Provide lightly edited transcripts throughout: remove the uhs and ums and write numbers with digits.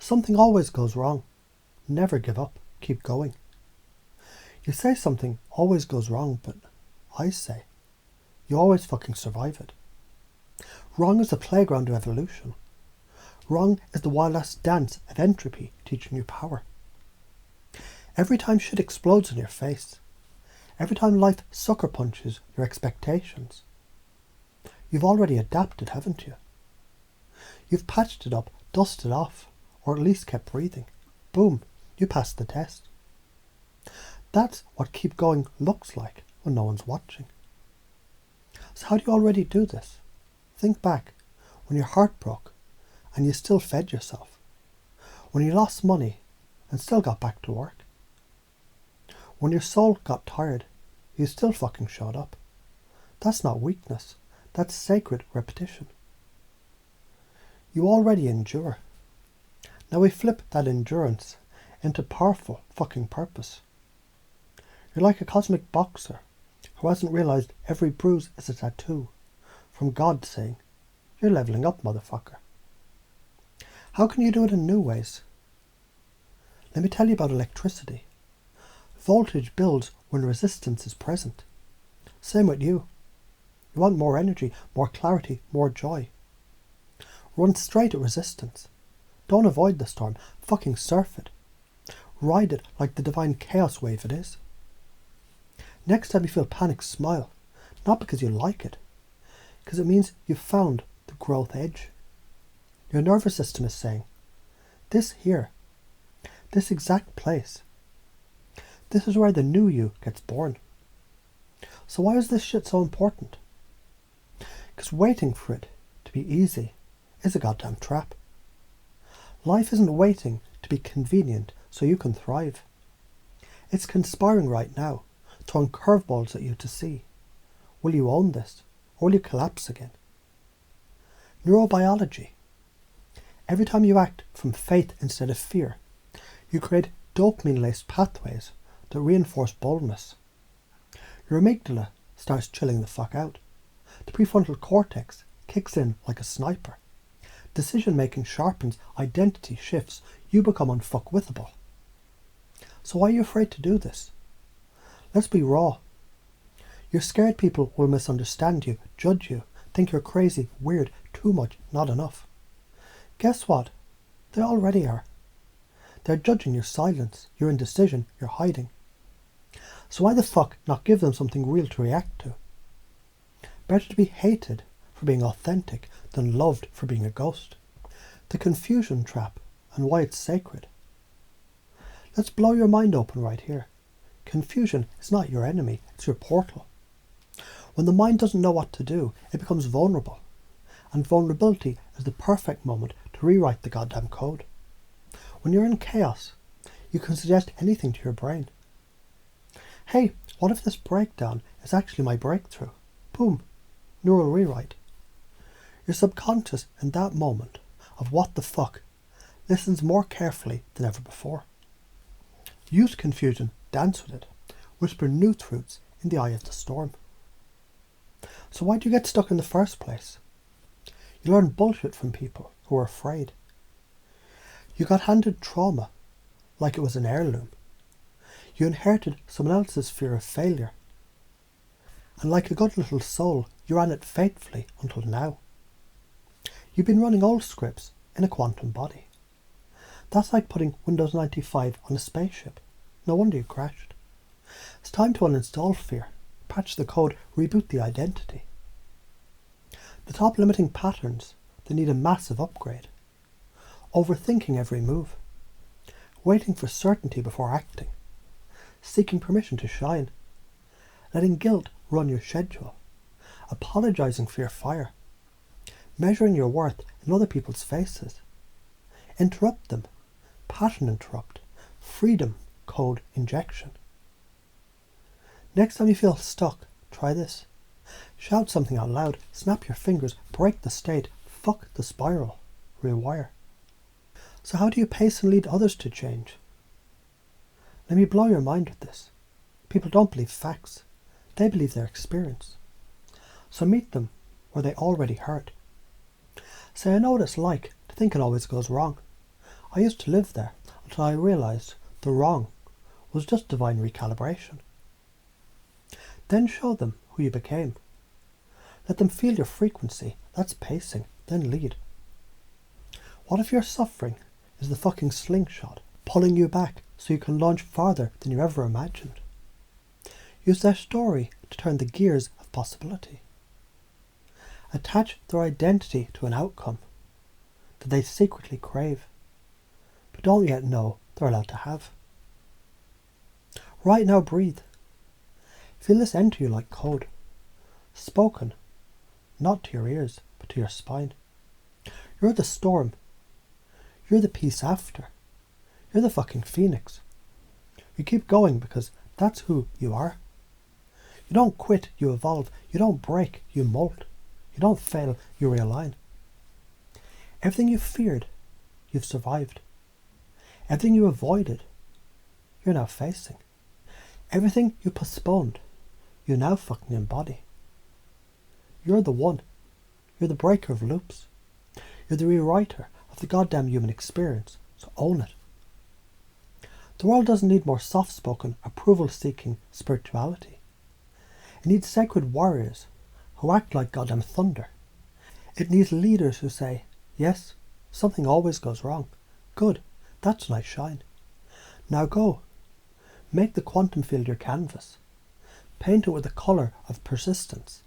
Something always goes wrong. Never give up. Keep going. You say something always goes wrong, but I say you always fucking survive it. Wrong is the playground of evolution. Wrong is the wild-ass dance of entropy teaching you power. Every time shit explodes in your face, every time life sucker punches your expectations, you've already adapted, haven't you? You've patched it up, dusted off, or at least kept breathing. Boom, you passed the test. That's what keep going looks like when no one's watching. So how do you already do this? Think back when your heart broke and you still fed yourself. When you lost money and still got back to work. When your soul got tired, you still fucking showed up. That's not weakness. That's sacred repetition. You already endure. Now we flip that endurance into powerful fucking purpose. You're like a cosmic boxer who hasn't realized every bruise is a tattoo from God saying, "You're leveling up, motherfucker." How can you do it in new ways? Let me tell you about electricity. Voltage builds when resistance is present. Same with you. You want more energy, more clarity, more joy. Run straight at resistance. Don't avoid the storm. Fucking surf it. Ride it like the divine chaos wave it is. Next time you feel panic, smile. Not because you like it. Because it means you've found the growth edge. Your nervous system is saying, this here, this exact place, this is where the new you gets born. So why is this shit so important? Because waiting for it to be easy is a goddamn trap. Life isn't waiting to be convenient so you can thrive. It's conspiring right now, throwing curveballs at you to see. Will you own this, or will you collapse again? Neurobiology. Every time you act from faith instead of fear, you create dopamine-laced pathways that reinforce boldness. Your amygdala starts chilling the fuck out. The prefrontal cortex kicks in like a sniper. Decision-making sharpens, identity shifts, you become unfuckwithable. So why are you afraid to do this? Let's be raw. You're scared people will misunderstand you, judge you, think you're crazy, weird, too much, not enough. Guess what? They already are. They're judging your silence, your indecision, your hiding. So why the fuck not give them something real to react to? Better to be hated for being authentic than loved for being a ghost. The confusion trap and why it's sacred. Let's blow your mind open right here. Confusion is not your enemy, it's your portal. When the mind doesn't know what to do, it becomes vulnerable. And vulnerability is the perfect moment to rewrite the goddamn code. When you're in chaos, you can suggest anything to your brain. Hey, what if this breakdown is actually my breakthrough? Boom, neural rewrite. Your subconscious in that moment of what the fuck listens more carefully than ever before. Use confusion, dance with it, whisper new truths in the eye of the storm. So why do you get stuck in the first place? You learn bullshit from people who are afraid. You got handed trauma like it was an heirloom. You inherited someone else's fear of failure. And like a good little soul, you ran it faithfully until now. You've been running old scripts in a quantum body. That's like putting Windows 95 on a spaceship. No wonder you crashed. It's time to uninstall fear, patch the code, reboot the identity. The top limiting patterns, they need a massive upgrade. Overthinking every move. Waiting for certainty before acting. Seeking permission to shine. Letting guilt run your schedule. Apologizing for your fire. Measuring your worth in other people's faces. Interrupt them. Pattern interrupt. Freedom code injection. Next time you feel stuck, try this. Shout something out loud, snap your fingers, break the state, fuck the spiral, rewire. So how do you pace and lead others to change? Let me blow your mind with this. People don't believe facts. They believe their experience. So meet them where they already hurt. Say, I know what it's like to think it always goes wrong. I used to live there until I realised the wrong was just divine recalibration. Then show them who you became. Let them feel your frequency, that's pacing, then lead. What if your suffering is the fucking slingshot, pulling you back so you can launch farther than you ever imagined? Use their story to turn the gears of possibility. Attach their identity to an outcome that they secretly crave, but don't yet know they're allowed to have. Right now, breathe. Feel this enter you like code, spoken, not to your ears, but to your spine. You're the storm. You're the peace after. You're the fucking phoenix. You keep going because that's who you are. You don't quit, you evolve. You don't break, you molt. You don't fail, you realign. Everything you feared, you've survived. Everything you avoided, you're now facing. Everything you postponed, you now fucking embody. You're the one. You're the breaker of loops. You're the rewriter of the goddamn human experience, so own it. The world doesn't need more soft-spoken, approval-seeking spirituality. It needs sacred warriors who act like goddamn thunder. It needs leaders who say, yes, something always goes wrong. Good, that's nice shine. Now go. Make the quantum field your canvas. Paint it with the colour of persistence.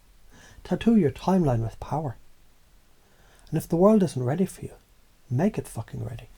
Tattoo your timeline with power. And if the world isn't ready for you, make it fucking ready.